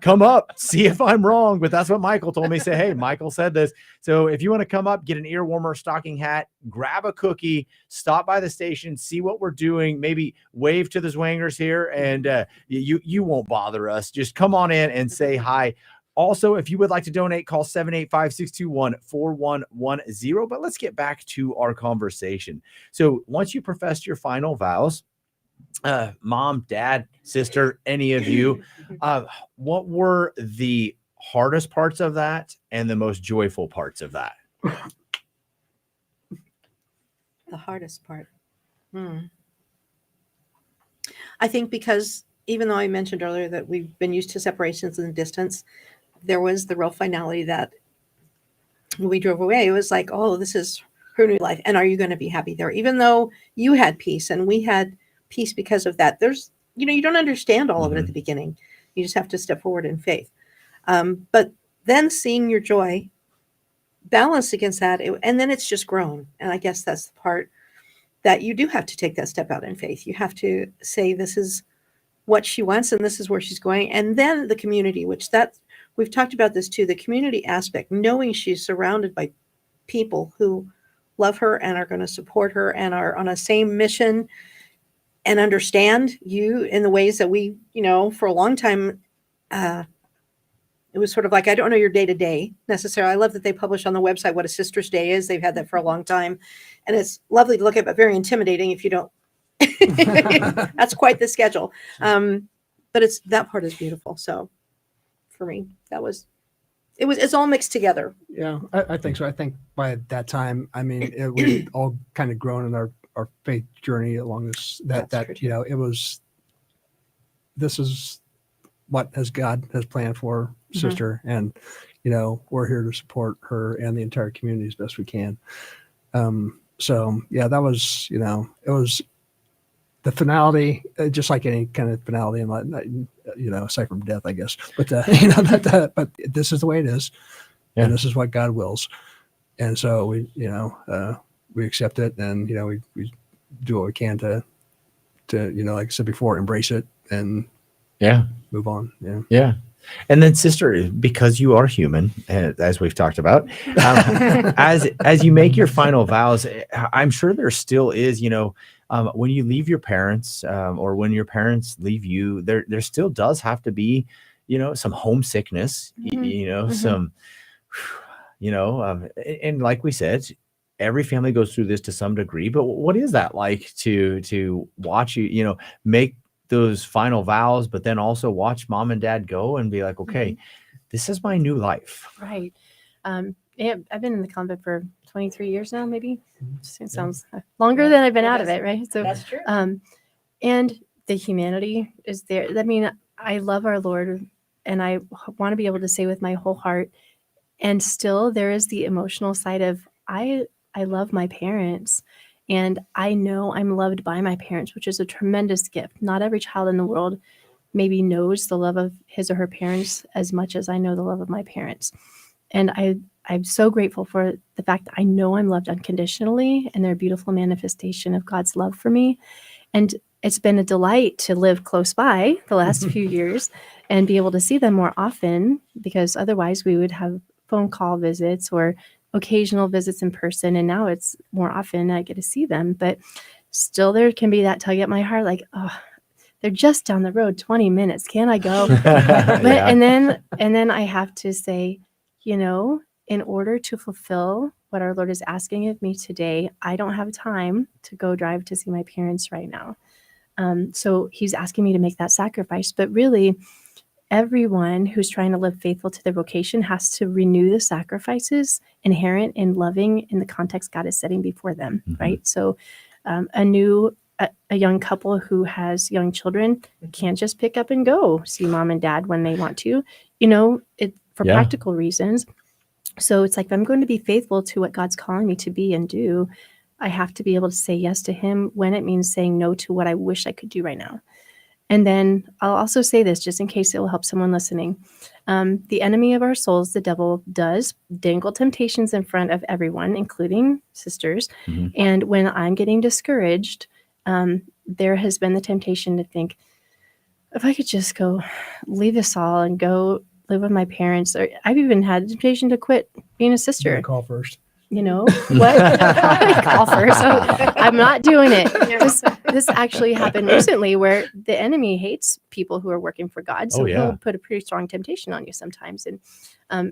Come up, see if I'm wrong, but that's what Michael told me. Say, hey, Michael said this. So if you want to come up, get an ear warmer, stocking hat, grab a cookie, stop by the station, see what we're doing, maybe wave to the Zwangers here, and you won't bother us. Just come on in and say hi. Also, if you would like to donate, call 785-621-4110. But let's get back to our conversation. So once you professed your final vows, mom, dad, sister, any of you, what were the hardest parts of that and the most joyful parts of that? The hardest part. I think because even though I mentioned earlier that we've been used to separations and distance, there was the real finality that when we drove away, it was like, oh, this is her new life. And are you going to be happy there? Even though you had peace and we had peace because of that, there's, you don't understand all of it at the beginning. You just have to step forward in faith. But then seeing your joy balanced against that, and then it's just grown. And I guess that's the part that you do have to take that step out in faith. You have to say, this is what she wants and this is where she's going. And then the community, we've talked about this too, the community aspect, knowing she's surrounded by people who love her and are going to support her and are on a same mission and understand you in the ways that we, for a long time, it was sort of like, I don't know your day to day necessarily. I love that they publish on the website what a sister's day is. They've had that for a long time. And it's lovely to look at, but very intimidating if you don't. That's quite the schedule. But that part is beautiful. So for me, it's all mixed together. Yeah, I think so. I think by that time, we all kind of grown in our faith journey along this, this is what God has planned for sister. And, we're here to support her and the entire community as best we can. So yeah, that was, it was the finality, just like any kind of finality in life, aside from death, I guess. But but this is the way it is, and this is what God wills, and so we accept it, and we do what we can to like I said before, embrace it and move on. Yeah. And then, sister, because you are human, as we've talked about, as you make your final vows, I'm sure there still is, when you leave your parents, or when your parents leave you, there still does have to be, some homesickness, some, and like we said, every family goes through this to some degree. But what is that like to watch you, make those final vows, but then also watch mom and dad go and be like, okay, this is my new life. Right. Yeah, I've been in the convent for 23 years now, maybe. It sounds longer than I've been out of it, right? So that's true. And the humanity is there. I mean, I love our Lord, and I want to be able to say with my whole heart, and still there is the emotional side of I love my parents. And I know I'm loved by my parents, which is a tremendous gift. Not every child in the world maybe knows the love of his or her parents as much as I know the love of my parents. And I'm so grateful for the fact that I know I'm loved unconditionally, and they're a beautiful manifestation of God's love for me. And it's been a delight to live close by the last few years and be able to see them more often, because otherwise we would have phone call visits or occasional visits in person, and now it's more often I get to see them. But still there can be that tug at my heart, like, oh, they're just down the road 20 minutes, can I go? And then I have to say, in order to fulfill what our Lord is asking of me today, I don't have time to go drive to see my parents right now. So he's asking me to make that sacrifice. But really, everyone who's trying to live faithful to their vocation has to renew the sacrifices inherent in loving in the context God is setting before them, right? So a young couple who has young children can't just pick up and go see mom and dad when they want to, for practical reasons. So it's like, if I'm going to be faithful to what God's calling me to be and do, I have to be able to say yes to him when it means saying no to what I wish I could do right now. And then I'll also say this, just in case it will help someone listening. The enemy of our souls, the devil, does dangle temptations in front of everyone, including sisters. Mm-hmm. And when I'm getting discouraged, there has been the temptation to think, if I could just go leave this all and go live with my parents, or I've even had the temptation to quit being a sister. Call first. You know what? Call first. So I'm not doing it. This actually happened recently, where the enemy hates people who are working for God. So he'll put a pretty strong temptation on you sometimes. And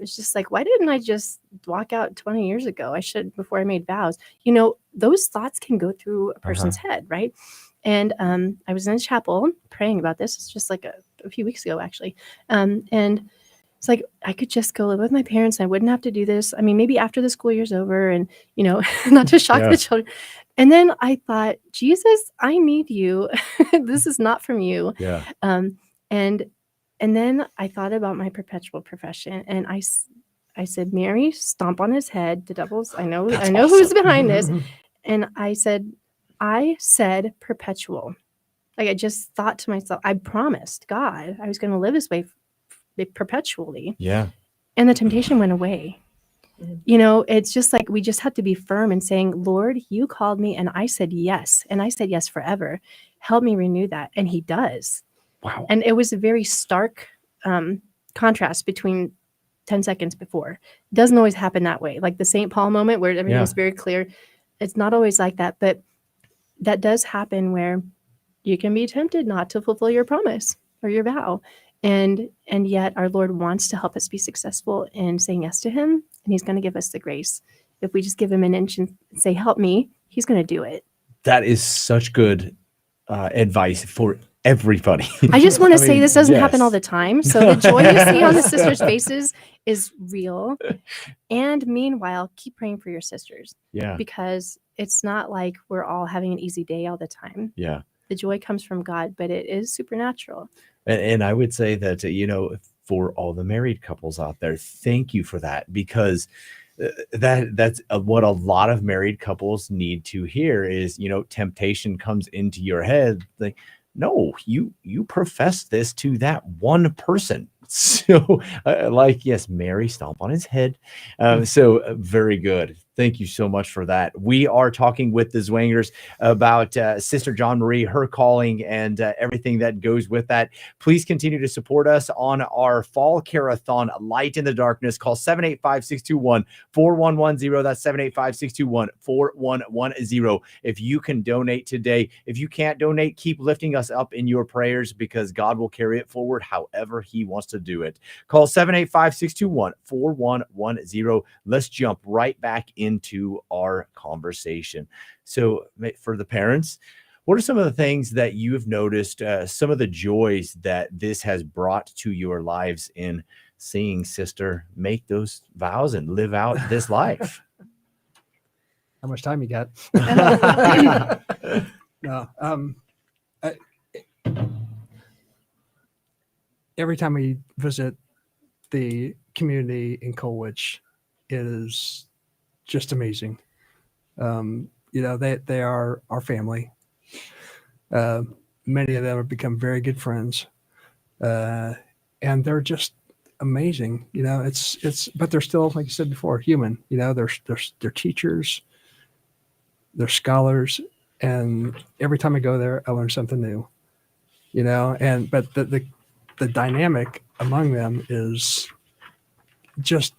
it's just like, why didn't I just walk out 20 years ago? I should, before I made vows. You know, those thoughts can go through a person's head, right? And I was in a chapel praying about this. It's just like a few weeks ago, actually. And it's like, I could just go live with my parents. And I wouldn't have to do this. I mean, maybe after the school year's over, and, you know, not to shock the children. And then I thought, Jesus, I need you. This is not from you. Yeah. And then I thought about my perpetual profession, and I said, Mary, stomp on his head. The devil's, I know Awesome. who's behind this. And I said perpetual. Like, I just thought to myself, I promised God I was going to live this way perpetually. Yeah. And the temptation went away. You know, it's just like, we just have to be firm in saying, Lord, you called me and I said yes. And I said yes forever. Help me renew that. And he does. Wow. And it was a very stark contrast between 10 seconds before. It doesn't always happen that way. Like the St. Paul moment where everything's very clear. It's not always like that. But that does happen, where you can be tempted not to fulfill your promise or your vow. And yet our Lord wants to help us be successful in saying yes to him. And he's going to give us the grace. If we just give him an inch and say, help me, he's going to do it. That is such good advice for everybody. I just want to say this doesn't happen all the time. So the joy you see on the sisters' faces is real. And meanwhile, keep praying for your sisters. Yeah. Because it's not like we're all having an easy day all the time. Yeah. The joy comes from God, but it is supernatural. And I would say that, you know, for all the married couples out there, thank you for that, because that's what a lot of married couples need to hear is, you know, temptation comes into your head. Like, no, you profess this to that one person. So like, yes, Mary, stomp on his head. So very good. Thank you so much for that. We are talking with the Zwangers about Sister John Marie, her calling, and everything that goes with that. Please continue to support us on our Fall Carathon, Light in the Darkness. Call 785-621-4110. That's 785-621-4110. If you can donate today. If you can't donate, keep lifting us up in your prayers, because God will carry it forward however he wants to do it. Call 785-621-4110. Let's jump right back into our conversation. So for the parents, what are some of the things that you have noticed, some of the joys that this has brought to your lives in seeing sister make those vows and live out this life? How much time you got? No. Every time we visit the community in Colwich, it is just amazing. You know, they are our family. Many of them have become very good friends, and they're just amazing. You know, but they're still, like you said before, human. You know, they're teachers, they're scholars, and every time I go there, I learn something new. You know, but the dynamic among them is just,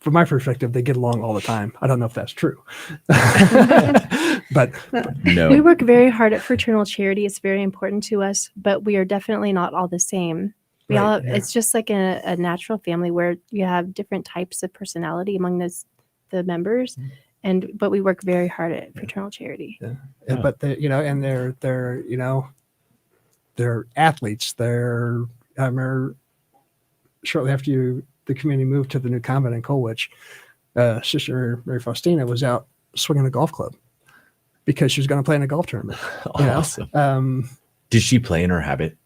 from my perspective, they get along all the time. I don't know if that's true. but no. We work very hard at fraternal charity. It's very important to us, but we are definitely not all the same. It's just like a natural family where you have different types of personality among the members. But we work very hard at fraternal charity. Yeah. But they're athletes. I remember shortly after the community moved to the new convent in Colwich, Sister Mary Faustina was out swinging a golf club because she was going to play in a golf tournament. Awesome. Did she play in her habit?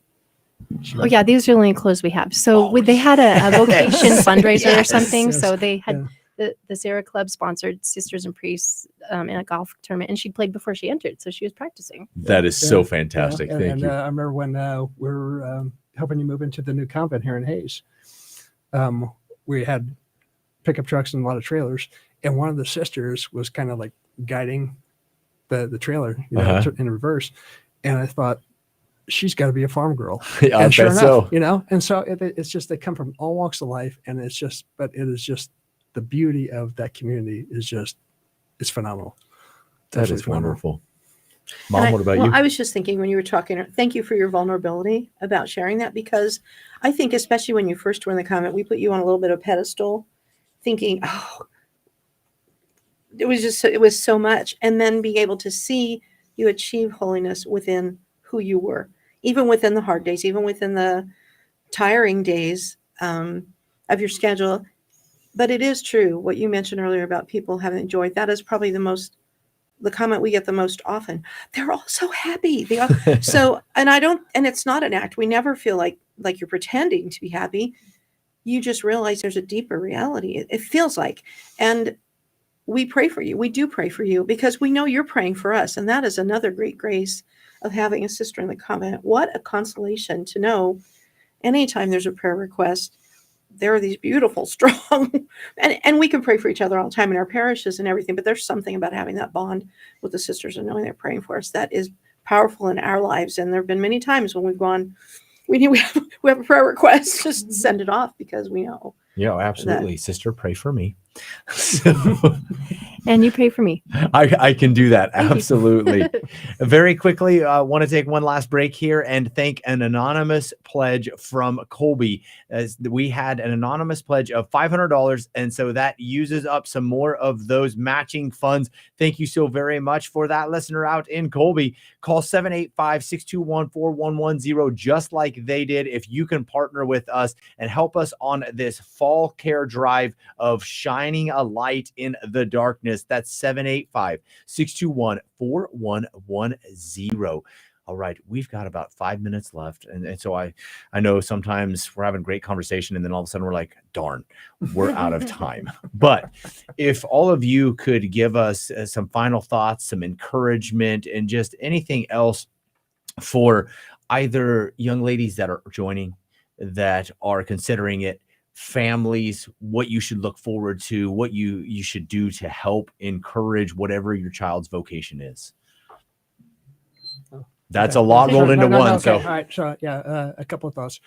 Oh yeah, these are the only clothes we have. So they had a vocation fundraiser or something. Yes. So they had the Sarah Club sponsored Sisters and Priests in a golf tournament, and she played before she entered, so she was practicing. That is so fantastic. Thank you. I remember when helping you move into the new convent here in Hayes. We had pickup trucks and a lot of trailers, and one of the sisters was kind of like guiding the trailer, in reverse. And I thought, she's got to be a farm girl. Yeah, and sure enough, so. And so it's just, they come from all walks of life, and but it is just the beauty of that community it's phenomenal. That is wonderful. Mom, what about you? I was just thinking when you were talking, thank you for your vulnerability about sharing that, because I think especially when you first were in the convent, we put you on a little bit of a pedestal thinking, oh, it was so much. And then being able to see you achieve holiness within who you were, even within the hard days, even within the tiring days of your schedule. But it is true what you mentioned earlier about people having joy. That is probably the comment we get the most often. They're all so happy. And it's not an act. We never feel like you're pretending to be happy. You just realize there's a deeper reality. It feels like, and we pray for you. We do pray for you because we know you're praying for us. And that is another great grace of having a sister in the convent. What a consolation to know anytime there's a prayer request, there are these beautiful, strong, and we can pray for each other all the time in our parishes and everything, but there's something about having that bond with the sisters and knowing they're praying for us that is powerful in our lives. And there have been many times when we've gone, we have a prayer request, just send it off because we know. Yeah, absolutely. Sister, pray for me. And you pray for me. I can do that. Absolutely. Very quickly, want to take one last break here and thank an anonymous pledge from Colby. As we had an anonymous pledge of $500, and so that uses up some more of those matching funds. Thank you so very much for that, listener out in Colby. Call 785-621-4110, just like they did. If you can partner with us and help us on this fall care drive of shining a light in the darkness, that's 785-621-4110. All right, we've got about 5 minutes left. And so I know sometimes we're having great conversation and then all of a sudden we're like, darn, we're out of time. But if all of you could give us some final thoughts, some encouragement, and just anything else for either young ladies that are joining, that are considering it, families, what you should look forward to, what you should do to help encourage whatever your child's vocation is. That's a lot rolled into one. Okay. So, all right. So yeah, a couple of thoughts.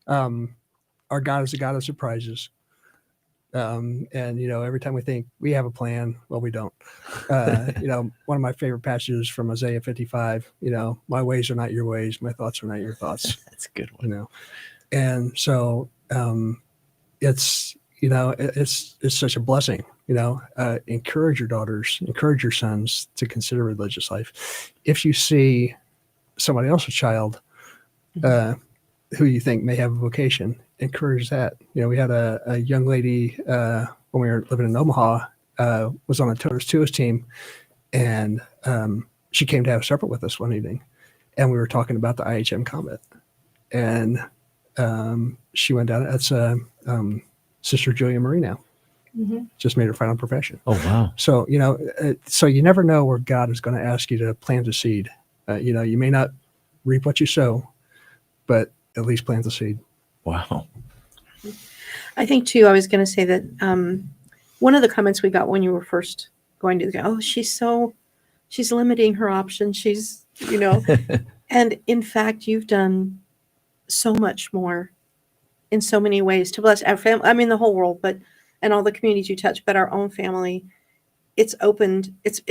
Our God is a God of surprises. And every time we think we have a plan, well, we don't. One of my favorite passages from Isaiah 55, my ways are not your ways, my thoughts are not your thoughts. That's a good one. And so it's such a blessing. Encourage your daughters, encourage your sons to consider religious life. If you see somebody else's child who you think may have a vocation, encourage that. We had a young lady when we were living in Omaha, was on a Totus Tuus team, and she came to have supper with us one evening, and we were talking about the IHM convent, and she went down. That's Sister Julia Marie now. Mm-hmm. Just made her final profession. Oh wow! So so you never know where God is going to ask you to plant a seed. You may not reap what you sow, but at least plant the seed. Wow. I think too, I was going to say that one of the comments we got when you were first going to go, she's limiting her options. She's, and in fact, you've done so much more in so many ways to bless our family. I mean, the whole world, and all the communities you touch, but our own family, it's opened. It's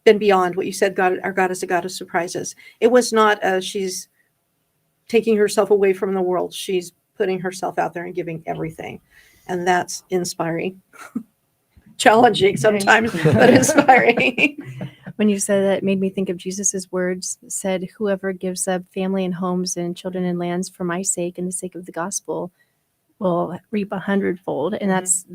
been beyond what you said. Our God is a God of surprises. It was not she's taking herself away from the world. She's putting herself out there and giving everything. And that's inspiring. Challenging sometimes, but inspiring. When you said that, it made me think of Jesus's words, said, whoever gives up family and homes and children and lands for my sake and the sake of the gospel will reap 100-fold. And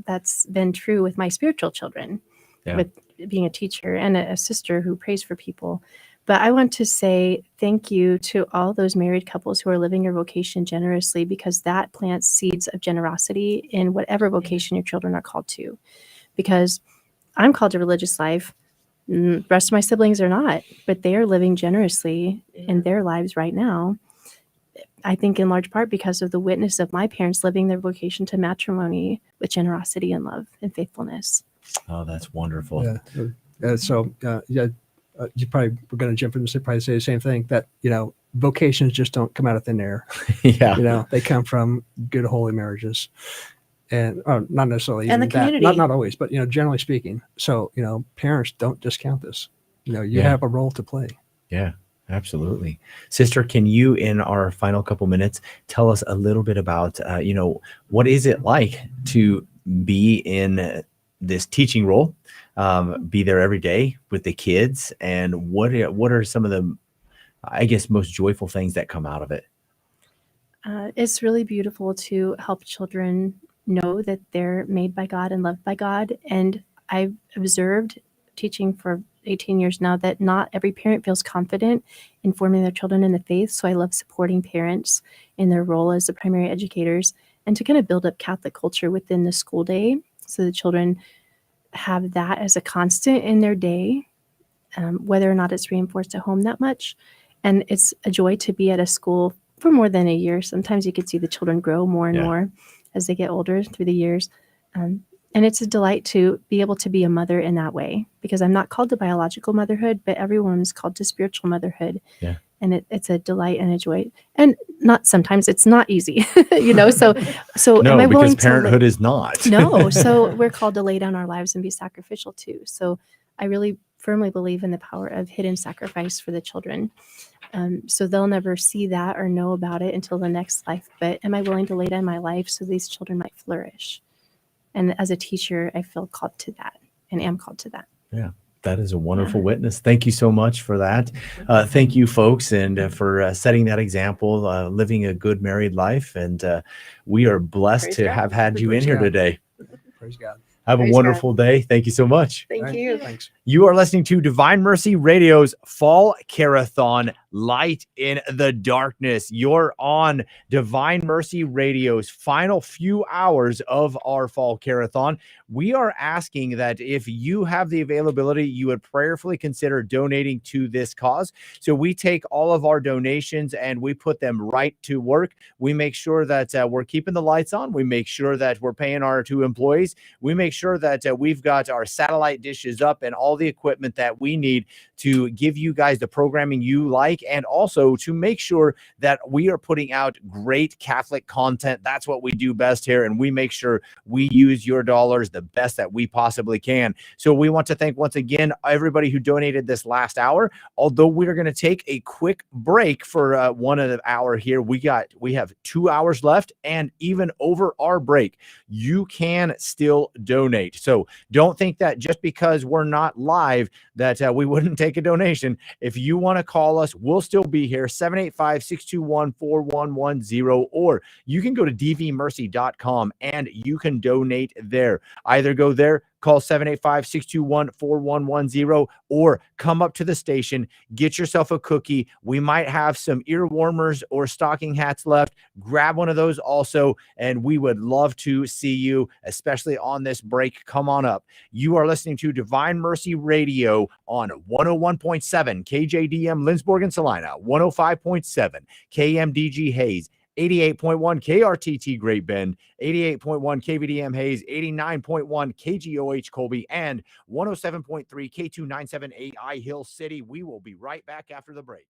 that's been true with my spiritual children, with being a teacher and a sister who prays for people. But I want to say thank you to all those married couples who are living your vocation generously, because that plants seeds of generosity in whatever vocation your children are called to. Because I'm called to religious life. The rest of my siblings are not, but they are living generously in their lives right now. I think in large part because of the witness of my parents living their vocation to matrimony with generosity and love and faithfulness. Oh, that's wonderful. You probably were going to jump in and probably say the same thing, that, vocations just don't come out of thin air. Yeah. They come from good, holy marriages. And not necessarily And the even that, community. not always, but, generally speaking. So, parents, don't discount this. You have a role to play. Yeah, absolutely. Sister, can you, in our final couple minutes, tell us a little bit about, what is it like to be in this teaching role, be there every day with the kids, and what are some of the, I guess, most joyful things that come out of it? It's really beautiful to help children know that they're made by God and loved by God. And I've observed, teaching for 18 years now, that not every parent feels confident in forming their children in the faith. So I love supporting parents in their role as the primary educators, and to kind of build up Catholic culture within the school day, so the children have that as a constant in their day, whether or not it's reinforced at home that much. And it's a joy to be at a school for more than a year. Sometimes you can see the children grow more and more as they get older through the years. And it's a delight to be able to be a mother in that way, because I'm not called to biological motherhood, but everyone is called to spiritual motherhood. Yeah. And it's a delight and a joy. And sometimes it's not easy, so No, am I willing because parenthood is not. No. So we're called to lay down our lives and be sacrificial too. So I really firmly believe in the power of hidden sacrifice for the children. So they'll never see that or know about it until the next life. But am I willing to lay down my life so these children might flourish? And as a teacher, I feel called to that and am called to that. Yeah. That is a wonderful witness. Thank you so much for that. Thank you, folks, and for setting that example, living a good married life. And we are blessed Praise to God. have had you in Praise here God. today. Praise God. Have a Praise wonderful day. Thank you so much. Thank All right. you. Thanks. You are listening to Divine Mercy Radio's Fall Carathon, Light in the Darkness. You're on Divine Mercy Radio's final few hours of our Fall Carathon. We are asking that if you have the availability, you would prayerfully consider donating to this cause. So we take all of our donations and we put them right to work. We make sure that we're keeping the lights on. We make sure that we're paying our 2 employees. We make sure that we've got our satellite dishes up and all the equipment that we need to give you guys the programming you like, and also to make sure that we are putting out great Catholic content. That's what we do best here, and we make sure we use your dollars the best that we possibly can. So we want to thank once again everybody who donated this last hour. Although we're going to take a quick break for 1 hour here, we have 2 hours left, and even over our break, you can still donate. So don't think that just because we're not live that we wouldn't take a donation. If you want to call us, we'll still be here, 785-621-4110, or you can go to dvmercy.com and you can donate there. Either go there, call 785-621-4110, or come up to the station, get yourself a cookie. We might have some ear warmers or stocking hats left. Grab one of those also, and we would love to see you, especially on this break. Come on up. You are listening to Divine Mercy Radio on 101.7 KJDM Lindsborg and Salina, 105.7 KMDG Hayes, 88.1 KRTT Great Bend, 88.1 KVDM Hayes, 89.1 KGOH Colby, and 107.3 K297AI Hill City. We will be right back after the break.